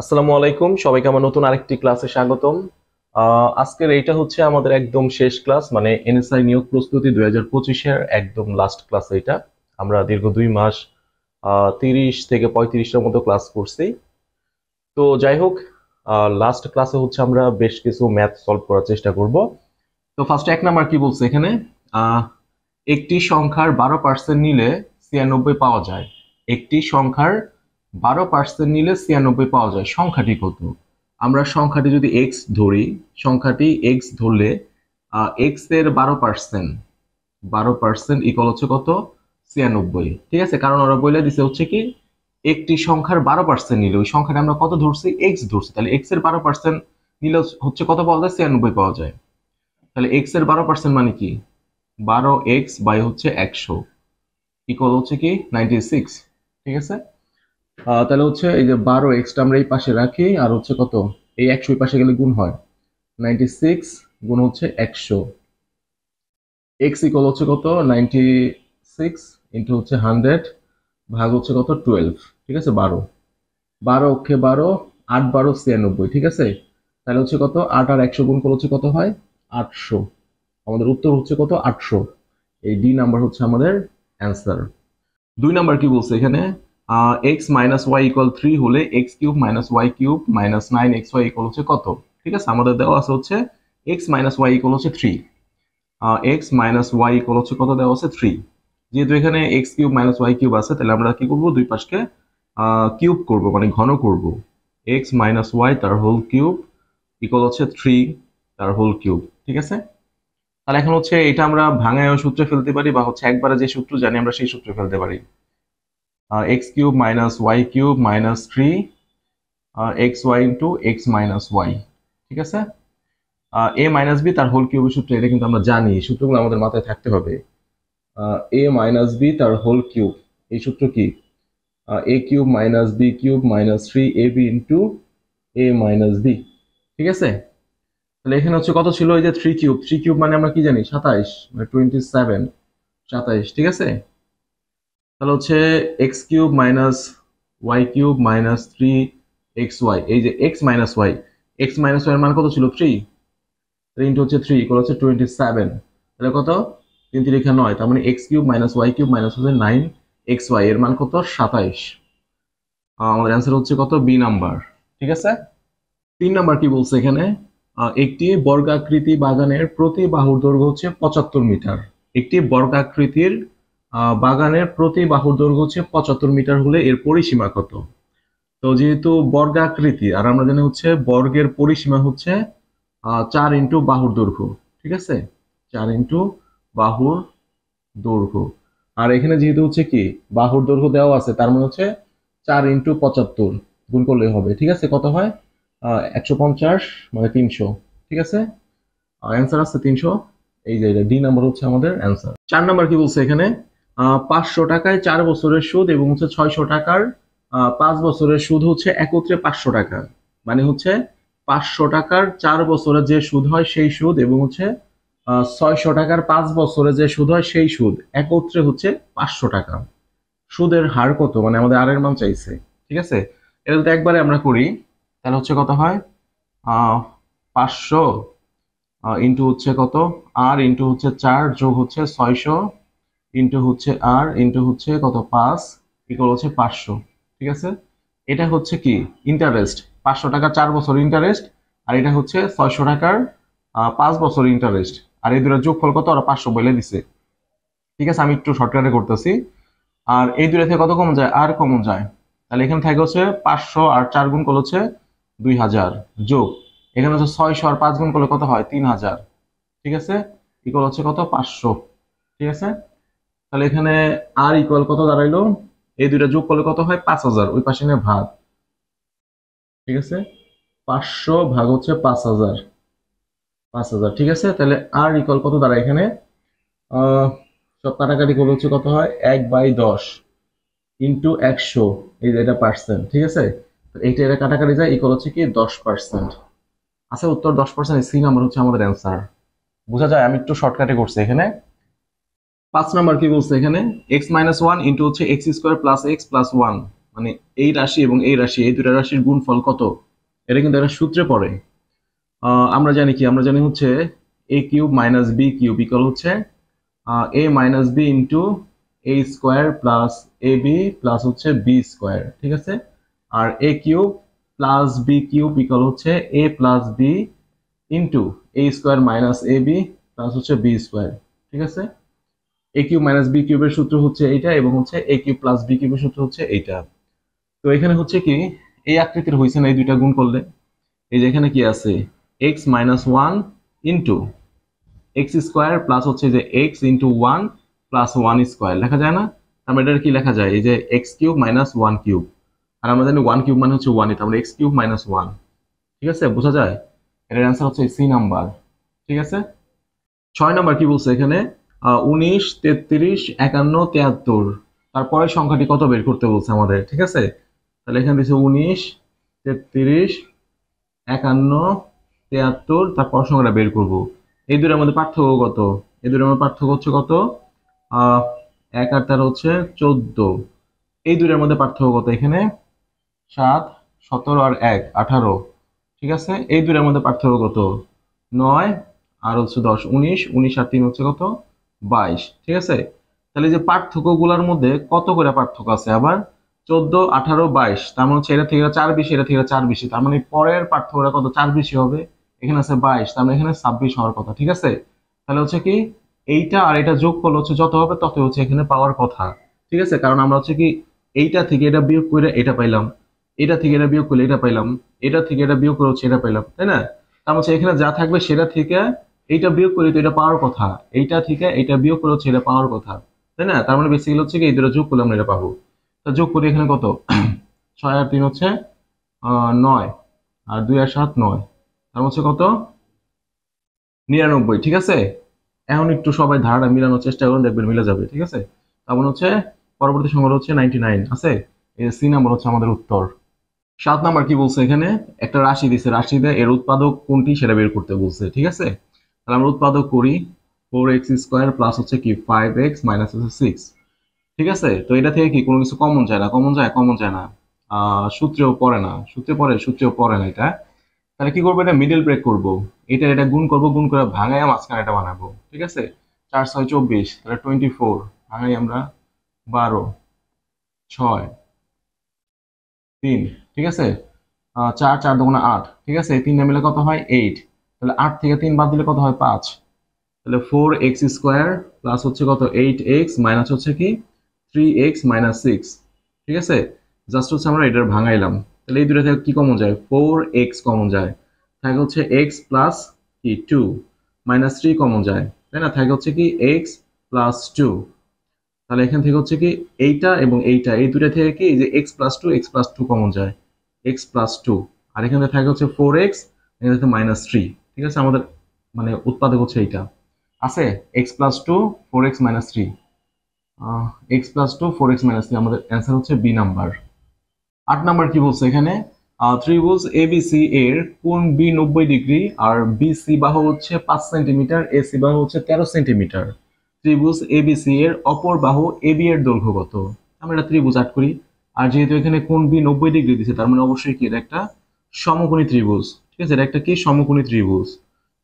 আসসালামু আলাইকুম, সবাইকে আমার নতুন আরেকটি ক্লাসে স্বাগতম। আজকের এইটা হচ্ছে আমাদের একদম শেষ ক্লাস, মানে এনএসআই নিয়োগ প্রস্তুতি 2025-এর একদম লাস্ট ক্লাস এইটা। আমরা দীর্ঘ 2 মাস 30 থেকে 35টার মতো ক্লাস করছি। তো যাই হোক, লাস্ট ক্লাসে হচ্ছে আমরা বেশ কিছু ম্যাথ সলভ করার চেষ্টা করব। তো ফার্স্ট 1 নাম্বার কি বলছে এখানে, আহ, একটি সংখ্যার 12% নিলে 96 পাওয়া যায়। একটি সংখ্যার 12% নিলে 96 পাওয়া যায়, সংখ্যাটি কত? আমরা সংখ্যাটি যদি এক্স ধরি, সংখ্যাটি এক্স ধরলে এক্স এর 12% ইকুয়াল হচ্ছে কত? 96। ঠিক আছে, কারণ ওরা বলে দিছে হচ্ছে কি একটি সংখ্যার 12% নিলে, ওই সংখ্যাটা আমরা কত ধরছি? এক্স ধরছি, তাহলে এক্স এর 12% নিলে হচ্ছে কত পাওয়া যায়? 96 পাওয়া যায়। তাহলে এক্স এর 12% মানে কি? 12x বাই হচ্ছে 100 ইকুয়াল হচ্ছে কি 96। ঠিক আছে, তাহলে হচ্ছে এই যে 12x টা আমরা এই পাশে রাখি, আর হচ্ছে কত, এই 100 পাশে গেলে গুণ হয়, 96 গুণ হচ্ছে 100। x ইকুয়াল হচ্ছে কত? 96 ইন্টু হচ্ছে 100 ভাগ হচ্ছে কত? 12। ঠিক আছে, 12, 12 অক্ষে 12, 8 12 96। ঠিক আছে, তাহলে হচ্ছে কত? 8 আর 100 গুণ করলে হচ্ছে কত হয়? 800। আমাদের উত্তর হচ্ছে কত? 800। এই ডি নাম্বার হচ্ছে আমাদের অ্যান্সার। 2 নাম্বার কি বলছে এখানে, এক্স মাইনাস ওয়াই ইকুয়াল 3 হলে X cube minus Y cube minus 9xy equal হচ্ছে কত? ঠিক আছে, আমাদের দেওয়া আছে হচ্ছে এক্স মাইনাস ওয়াই ইকুয়াল হচ্ছে 3। এক্স মাইনাস ওয়াই ইকুয়াল হচ্ছে কত দেওয়া আছে? 3। যেহেতু এখানে X cube minus Y cube আছে, তাহলে আমরা কি করব? দুই পাশকে কিউব করব, মানে ঘন করব। এক্স মাইনাস ওয়াই তার হোল কিউব ইকুয়াল হচ্ছে 3 তার হোল কিউব। ঠিক আছে, তাহলে এখন হচ্ছে এটা আমরা ভাঙায় সূত্রে ফেলতে পারি, বা হচ্ছে একবারে যে সূত্র জানি আমরা সেই সূত্রে ফেলতে পারি। X cube minus Y cube minus 3 X Y into X minus Y. ঠিক আছে, এ মাইনাস বি তার হোল কিউবের সূত্র, এটা কিন্তু আমরা জানি, এই সূত্রগুলো আমাদের মাথায় থাকতে হবে। এ মাইনাস বি তার হোল কিউব, এই সূত্র কি? A cube minus B cube minus 3ab into a minus b. ঠিক আছে, তাহলে এখানে হচ্ছে কত ছিল? এই যে 3 কিউব, 3 কিউব মানে আমরা কি জানি? 27, মানে 27, 27। ঠিক আছে, তাহলে হচ্ছে X cube minus Y cube minus 3xy, এই যে X minus Y, X minus Y এর মান কত ছিল? 3। ইন্টু হচ্ছে 3 ইকুয়াল হচ্ছে 27। তাহলে কত? 3 3 রেখা 9, তার মানে X cube minus Y cube minus হচ্ছে 9xy এর মান কত? 27। আমাদের অ্যান্সার হচ্ছে কত? B number. ঠিক আছে, 3 নাম্বার কি বলছে এখানে, একটি বর্গাকৃতি বাগানের প্রতি বাহুর দৈর্ঘ্য হচ্ছে 75 মিটার। একটি বর্গাকৃতির বাগানের প্রতি বাহুর দৈর্ঘ্য হচ্ছে 75 মিটার হলে এর পরিসীমা কত? তো যেহেতু বর্গাকৃতি, আর আমরা জানি হচ্ছে বর্গের পরিসীমা হচ্ছে 4 ইন্টু বাহুর দৈর্ঘ্য। ঠিক আছে, 4 ইন্টু বাহুর দৈর্ঘ্য। আর এখানে যেহেতু হচ্ছে কি বাহুর দৈর্ঘ্য দেওয়া আছে, তার মানে হচ্ছে 4 ইন্টু 75 গুণ করলে হবে। ঠিক আছে, কত হয়? 150 মানে 300। ঠিক আছে, অ্যান্সার আছে 300। এই যে ডি নাম্বার হচ্ছে আমাদের অ্যান্সার। 4 নাম্বার কি বলছে এখানে, 500 টাকায় 4 বছরের সুদ এবং হচ্ছে 600 টাকার 5 বছরের সুদ হচ্ছে একত্রে 500 টাকা। মানে হচ্ছে 500 টাকার 4 বছরে যে সুদ হয় সেই সুদ, এবং হচ্ছে 600 টাকার 5 বছরে যে সুদ হয় সেই সুদ একত্রে হচ্ছে 500 টাকা। সুদের হার কত? মানে আমাদের আর এর মান চাইছে। ঠিক আছে, এটা যদি একবারে আমরা করি, তাহলে হচ্ছে কত হয়? 500 ইন্টু হচ্ছে কত? আর ইন্টু হচ্ছে 4 যোগ হচ্ছে 600 ইন্টু হচ্ছে আর ইন্টু হচ্ছে কত? 5 ইকুয়াল হচ্ছে 500। ঠিক আছে, এটা হচ্ছে কি ইন্টারেস্ট, 500 টাকার 4 বছর ইন্টারেস্ট, আর এটা হচ্ছে 600 টাকার 5 বছর ইন্টারেস্ট। আর এই দুটোর যোগফল কত? ওরা 500 বলে দিছে। ঠিক আছে, আমি একটু শর্টকাটে করতেছি। আর এই দুটো থেকে কত কমন যায়? আর কমন যায়, তাহলে এখানে থাকে হচ্ছে 500 আর 4 গুণ করলে হচ্ছে 2000, যোগ এখানে হচ্ছে 600 আর 5 গুণ করলে কত হয়? 3000। ঠিক আছে, ইকুয়াল হচ্ছে কত? 500। ঠিক আছে, তাহলে এখানে আর ইকুয়াল কত দাঁড়াইলো? এই দুইটা যোগ করলে কত হয়? 5000, ওই পাশে নিয়ে ভাগ। ঠিক আছে, 500 ভাগ হচ্ছে 5000, 5000। ঠিক আছে, তাহলে আর ইকুয়াল কত দাঁড়ায় এখানে? আহ সব কাটাকাটি করলে হচ্ছে কত হয়? 1/10 ইন্টু 100, এই যে এটা পার্সেন্ট। ঠিক আছে, তো এইটা এটা কাটাকাটি যায়, ইকুয়াল হচ্ছে কি 10%। আচ্ছা, উত্তর 10%, সি নাম্বার হচ্ছে আমাদের অ্যান্সার। বোঝা যায়, আমি একটু শর্টকাটে করছি এখানে। 5 নাম্বার কি বলছে এখানে, এক্স মাইনাস ওয়ান ইন্টু হচ্ছে x square plus x plus one মানে এই রাশি এবং এই রাশি, এই দুটা রাশির গুণফল কত, এটা কিন্তু একটা সূত্রে পড়ে। আমরা জানি কি, আমরা জানি হচ্ছে a cube minus B cube equal হচ্ছে a minus B into a square plus A B plus হচ্ছে বি স্কোয়ার, ঠিক আছে। আর a cube plus B cube equal হচ্ছে a plus B into a square minus A B plus হচ্ছে B square, ঠিক আছে। a cube minus B কিউবের সূত্র হচ্ছে এইটা, এবং হচ্ছে a কিউব প্লাস বি কিউবের সূত্র হচ্ছে এইটা। তো এখানে হচ্ছে কি এই আকৃতির হয়েছে না, এই দুইটা গুণ করলে এই যে এখানে কি আছে, x minus one into x square plus হচ্ছে যে x into one plus one square লেখা যায় না। তারপরে এটা কি লেখা যায়, এই যে x cube minus one cube, আর আমরা জানি ওয়ান কিউব মানে হচ্ছে ওয়ানই, তারপরে এক্স কিউব মাইনাস ওয়ান, ঠিক আছে, বোঝা যায়। এটার অ্যান্সার হচ্ছে সি নাম্বার, ঠিক আছে। 6 নাম্বার কি বলছে এখানে, 19, 33, 51, 73, তারপরে সংখ্যাটি কত বের করতে বলছে আমাদের, ঠিক আছে। তাহলে এখানে দিচ্ছে 19, 33, 51, 73, তারপর সংখ্যাটা বের করব। এই দুটোর মধ্যে পার্থক্য কত, এই দুটোর মধ্যে পার্থক্য হচ্ছে কত, 1 আর 13 হচ্ছে 14, এই দুটোর মধ্যে পার্থক্য কত, এখানে 7, 17 আর 1 18, ঠিক আছে। এই দুটোর মধ্যে পার্থক্য কত, 9 আর হচ্ছে 10 19, 19 আর 3 হচ্ছে কত 22, ঠিক আছে। তাহলে যে পার্থক্য গুলার মধ্যে কত করে পার্থক্য আছে আবার, 14, 18, 22, তার মানে হচ্ছে এটা থেকে 4 বেশি, এটা থেকে 4 বেশি, তার মানে পরের পার্থক্যটা কত 4 বেশি হবে, এখানে আছে 22, তার মানে এখানে 26 হওয়ার কথা, ঠিক আছে। তাহলে হচ্ছে কি এইটা আর এটা যোগ করলে হচ্ছে যত হবে তত হচ্ছে এখানে পাওয়ার কথা, ঠিক আছে। কারণ আমরা হচ্ছে কি এইটা থেকে এটা বিয়োগ করে এটা পাইলাম, এটা থেকে এটা বিয়োগ করলে এটা পাইলাম, এটা থেকে এটা বিয়োগ করে হচ্ছে এটা পাইলাম, তাই না। তার হচ্ছে এখানে যা থাকবে সেটা থেকে এইটা বিয়োগ করে তো এটা পাওয়ার কথা, এইটা থেকে এটা বিয়োগ করে হচ্ছে এটা পাওয়ার কথা, তাই না। তার মানে বেসিক্যালি হচ্ছে কি এই দুটো যোগ করলে আমরা এটা পাবো। তা যোগ করি এখানে কত 6 আর 3 হচ্ছে 9, আর 2 আর 7 9, তার হচ্ছে কত 99, ঠিক আছে। এখন একটু সবাই ধারণা মিলানোর চেষ্টা করুন, দেখবেন মিলে যাবে, ঠিক আছে। তারপর হচ্ছে পরবর্তী সংখ্যা হচ্ছে 99 আছে, এই সি নাম্বার হচ্ছে আমাদের উত্তর। 7 নাম্বার কি বলছে এখানে, একটা রাশি দিছে, রাশিতে এর উৎপাদক কোনটি সেটা বের করতে বলছে, ঠিক আছে। তাহলে আমরা উৎপাদক করি, 4x স্কোয়ার প্লাস হচ্ছে কি 5x মাইনাস হচ্ছে 6, ঠিক আছে। তো এটা থেকে কি কোনো কিছু কমন যায় না, কমন যায়, কমন যায় না, সূত্রেও পড়ে না, সূত্রে পড়ে, সূত্রেও পড়ে না এটা। তাহলে কি করবো, এটা মিডল ব্রেক করবো, এটা গুণ করবো, গুণ করে ভাঙায় মাঝখানে এটা বানাবো, ঠিক আছে। 4 6 24, তাহলে 24 ভাঙাই আমরা 12 6 3, ঠিক আছে। 4 4 দুগুণে 8, ঠিক আছে, এই তিনটা মিলে কত হয় 8, তাহলে 8 থেকে 3 বাদ দিলে কত হয় 5, তাহলে 4x স্কোয়ার প্লাস হচ্ছে কত 8x মাইনাস হচ্ছে কি 3x মাইনাস 6, ঠিক আছে। জাস্ট হচ্ছে আমরা এটার ভাঙাইলাম, তাহলে এই দুটো থেকে কি কমন যায় 4x কমন যায়, থাকে হচ্ছে x প্লাস কি 2 মাইনাস 3 কমন যায়, তাই না, থাকে হচ্ছে কি x প্লাস 2। তাহলে এখান থেকে হচ্ছে কি এইটা এবং এইটা, এই দুটো থেকে কি এই যে x plus 2 x plus 2 common যায়, x প্লাস 2, আর এখানে থাকে হচ্ছে 4x, এখানে থাকে মাইনাস 3, ঠিক আছে। আমাদের মানে উৎপাদক হচ্ছে এইটা আছে, x plus 2 4x minus 3, x plus 2 4x minus 3, আমাদের অ্যান্সার হচ্ছে বি নাম্বার। 8 নাম্বার কি বলছে এখানে, ত্রিভুজ এবিসি এর কোণ বি 90 ডিগ্রি, আর বিসি বাহু হচ্ছে 5 সেন্টিমিটার, এসি বাহু হচ্ছে 13 সেন্টিমিটার। ত্রিভুজ এবিসি এর অপর বাহু এবি এর দৈর্ঘ্য কত। আমরা এটা ত্রিভুজ আট করি, আর যেহেতু এখানে কোণ বি 90 ডিগ্রি দিচ্ছে, তার মানে অবশ্যই কি এটা একটা সমকোণী ত্রিভুজ, ঠিক আছে। এটা একটা কি সমকোণী ত্রিভুজ,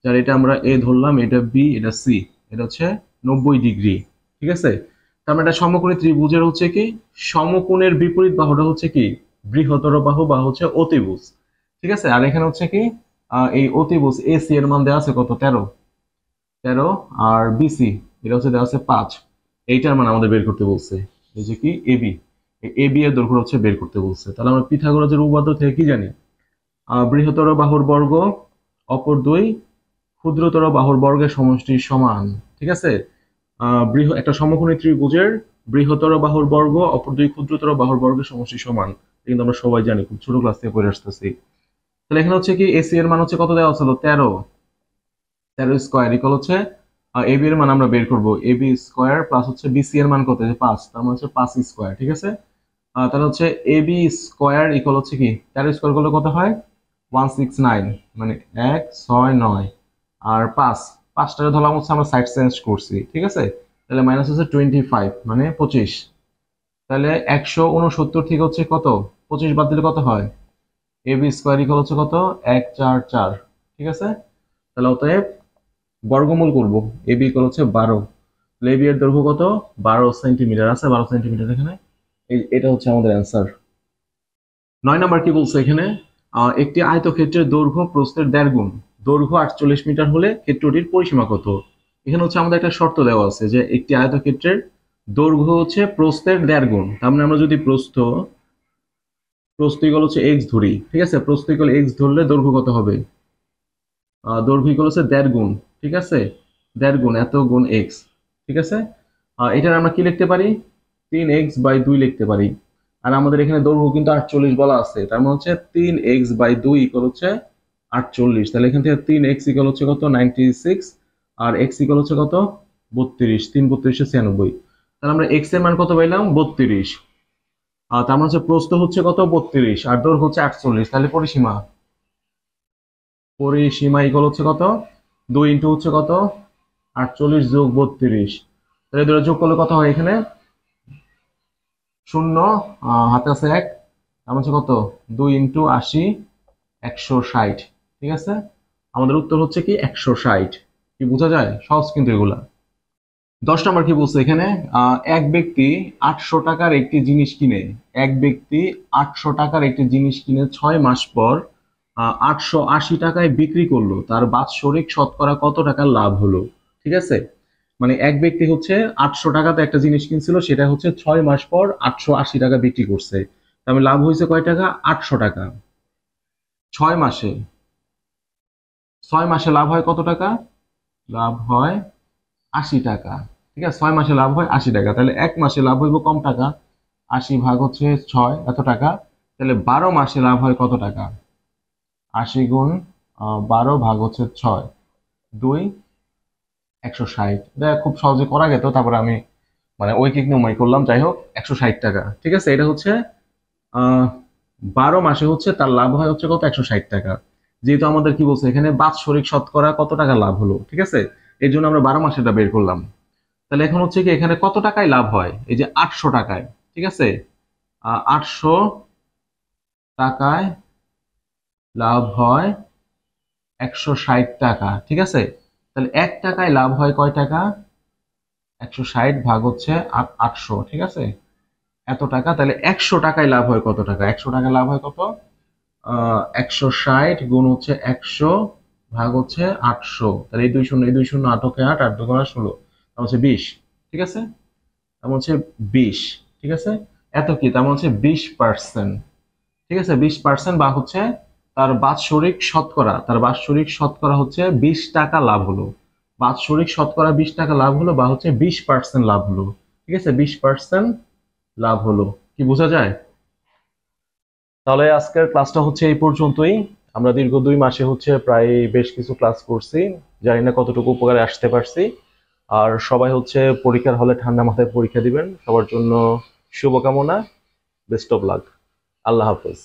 যার এটা আমরা এ ধরলাম, এটা বি, এটা সি, এটা হচ্ছে 90 ডিগ্রি, ঠিক আছে। তার মানে এটা সমকোণী ত্রিভুজের হচ্ছে কি সমকোণের বিপরীত বাহুটা হচ্ছে কি বৃহত্তর বাহু বা হচ্ছে অতিভুজ, ঠিক আছে। আর এখানে হচ্ছে কি এই অতিভুজ এসি এর মান দেওয়া আছে কত 13, আর বিসি এটা হচ্ছে দেওয়া আছে 5, এইটার মান আমাদের বের করতে বলছে। এই যে কি এবি, এবি এর দৈর্ঘ্য হচ্ছে বের করতে বলছে। তাহলে আমরা পিথাগোরাসের উপপাদ্য থেকে কি জানি, বৃহত্তর বাহুর বর্গ অপর দুই ক্ষুদ্রতর বাহুর বর্গের সমষ্টির সমান, ঠিক আছে। একটা সমকোণী ত্রিভুজের বৃহত্তর বাহুর বর্গ অপর দুই ক্ষুদ্রতর বাহুর বর্গের সমষ্টি সমান, কিন্তু আমরা সবাই জানি, খুব ছোট ক্লাস থেকে পড়ে আসতেছি। তাহলে এখানে হচ্ছে কি এসি এর মান হচ্ছে কত দেওয়া ছিল 13 স্কোয়ার ইকুয়াল হচ্ছে এবি এর মান আমরা বের করবো, এবি স্কোয়ার প্লাস হচ্ছে বিসি এর মান কত 5, তার মানে হচ্ছে 5 স্কোয়ার, ঠিক আছে। তাহলে হচ্ছে এবি স্কোয়ার ইকুয়াল হচ্ছে কি 13 স্কোয়ার করলে কত হয় 169, মানে 169, আর 5টারে ধরলাম হচ্ছে আমরা সাইড চেঞ্জ করছি, ঠিক আছে। তাহলে মাইনাস হচ্ছে 25, মানে 25, তাহলে 169 থেকে হচ্ছে কত 25 বাদ দিলে কত হয়, এ বি স্কোয়ার ইকুয়াল হচ্ছে কত 144। ঠিক আছে, তাহলে অতএব বর্গমূল করব, এ বি ইকুয়াল হচ্ছে 12। তাহলে এ বি এর দৈর্ঘ্য কত 12 সেন্টিমিটার আছে, 12 সেন্টিমিটার এখানে। এটা হচ্ছে আমাদের অ্যান্সার। 9 নাম্বার কি বলছে এখানে, একটি আয়তক্ষেত্রের দৈর্ঘ্য প্রস্থের 1.5 গুণ, দৈর্ঘ্য 48 মিটার হলে ক্ষেত্রটির পরিসীমা কত। এখানে হচ্ছে আমাদের একটা শর্ত দেওয়া আছে যে একটি আয়তক্ষেত্রের দৈর্ঘ্য হচ্ছে প্রস্থের 1.5 গুণ। তার মানে আমরা যদি প্রস্থ ইকুয়াল হচ্ছে এক্স ধরি, ঠিক আছে, প্রস্থ ইকুয়াল এক্স ধরলে দৈর্ঘ্য কত হবে, দৈর্ঘ্য ইকুয়াল হচ্ছে 1.5 গুণ। ঠিক আছে, 1.5 গুণ এত গুণ এক্স। ঠিক আছে, এটার আমরা কি লিখতে পারি, 3x/2 লিখতে পারি। আর আমাদের এখানে দৈর্ঘ্য কিন্তু 48 বলা আছে, তার মানে হচ্ছে 3x/2 ইকুয়াল হচ্ছে 48। তাহলে এখান থেকে 3x ইকুয়াল হচ্ছে কত 96, আর x ইকুয়াল হচ্ছে কত 32, 3 32 96। তাহলে আমরা x এর মান কত পাইলাম 32, আর তার মানে হচ্ছে প্রস্থ হচ্ছে কত 32 আর দৈর্ঘ্য হচ্ছে 48। তাহলে পরিসীমা ইকুয়াল হচ্ছে কত 2 ইন্টু হচ্ছে কত 48 যোগ 32। তাহলে দুটো যোগ করলে কত হয়, এখানে 0 হাতে আছে 1, আমার হচ্ছে কত 2 ইন্টু 80 160। ঠিক আছে, আমাদের উত্তর হচ্ছে কি 160। কি বোঝা যায়, সহজ কিন্তু এগুলা। 10 নম্বর কি বলছে এখানে, এক ব্যক্তি 800 টাকার একটি জিনিস কিনে, এক ব্যক্তি 800 টাকার একটি জিনিস কিনে 6 মাস পর 880 টাকায় বিক্রি করলো, তার বাৎসরিক শতকরা কত টাকা লাভ হলো। ঠিক আছে, মানে এক ব্যক্তি হচ্ছে 800 টাকাতে একটা জিনিস কিনছিল, সেটা হচ্ছে 6 মাস পর 880 টাকা বিক্রি করছে। তাহলে লাভ হয়েছে কয় টাকা 800 টাকা। 6 মাসে, 6 মাসে লাভ হয় কত টাকা, লাভ হয় 80 টাকা। ঠিক আছে, 6 মাসে লাভ হয় 80 টাকা। তাহলে এক মাসে লাভ হইব কম টাকা, 80 ভাগ হচ্ছে 6 এত টাকা। তাহলে 12 মাসে লাভ হয় কত টাকা, 80 গুণ 12 ভাগ হচ্ছে 6, 2 160। এটা খুব সহজে করা যেত, তারপরে আমি মানে ঐকিক নিয়মই করলাম। যাই হোক 160 টাকা। ঠিক আছে, এটা হচ্ছে 12 মাসে হচ্ছে তার লাভ হয় হচ্ছে কত 160 টাকা। যেহেতু আমাদের কি বলছে এখানে বাৎসরিক শতকরা কত টাকা লাভ হলো, ঠিক আছে, এর জন্য আমরা 12 মাসেটা বের করলাম। তাহলে এখন হচ্ছে কি এখানে কত টাকায় লাভ হয়, এই যে 800 টাকায়। ঠিক আছে, 800 টাকায় লাভ হয় 160 টাকা। ঠিক আছে, তাহলে 1 টাকায় লাভ হয় কয় টাকা, 160 ভাগ হচ্ছে 800। ঠিক আছে, এত টাকা। তাহলে 100 টাকায় লাভ হয় কত টাকা, 100 টাকায় লাভ হয় কত, 160 গুণ হচ্ছে 100 ভাগ হচ্ছে 800। তাহলে এই 2 শূন্য, এই 2 শূন্য, 8 কে 8, 8 2 16, তার হচ্ছে 20। ঠিক আছে, তার হচ্ছে 20। ঠিক আছে, এত কি তার হচ্ছে 20%। ঠিক আছে, 20% বা হচ্ছে তার বাৎসরিক শতকরা, হচ্ছে 20 টাকা লাভ হলো। বাৎসরিক শতকরা 20 টাকা লাভ হলো, বা হচ্ছে 20% লাভ হলো। ঠিক আছে, 20% লাভ হলো। কি বোঝা যায়। তাহলে আজকের ক্লাসটা হচ্ছে এই পর্যন্তই। আমরা দীর্ঘ 2 মাসে হচ্ছে প্রায় বেশ কিছু ক্লাস করছি, জানি না কতটুকু উপকারে আসতে পারছি। আর সবাই হচ্ছে পরীক্ষার হলে ঠান্ডা মাথায় পরীক্ষা দিবেন। সবার জন্য শুভকামনা, বেস্ট অফ লাক। আল্লাহ হাফেজ।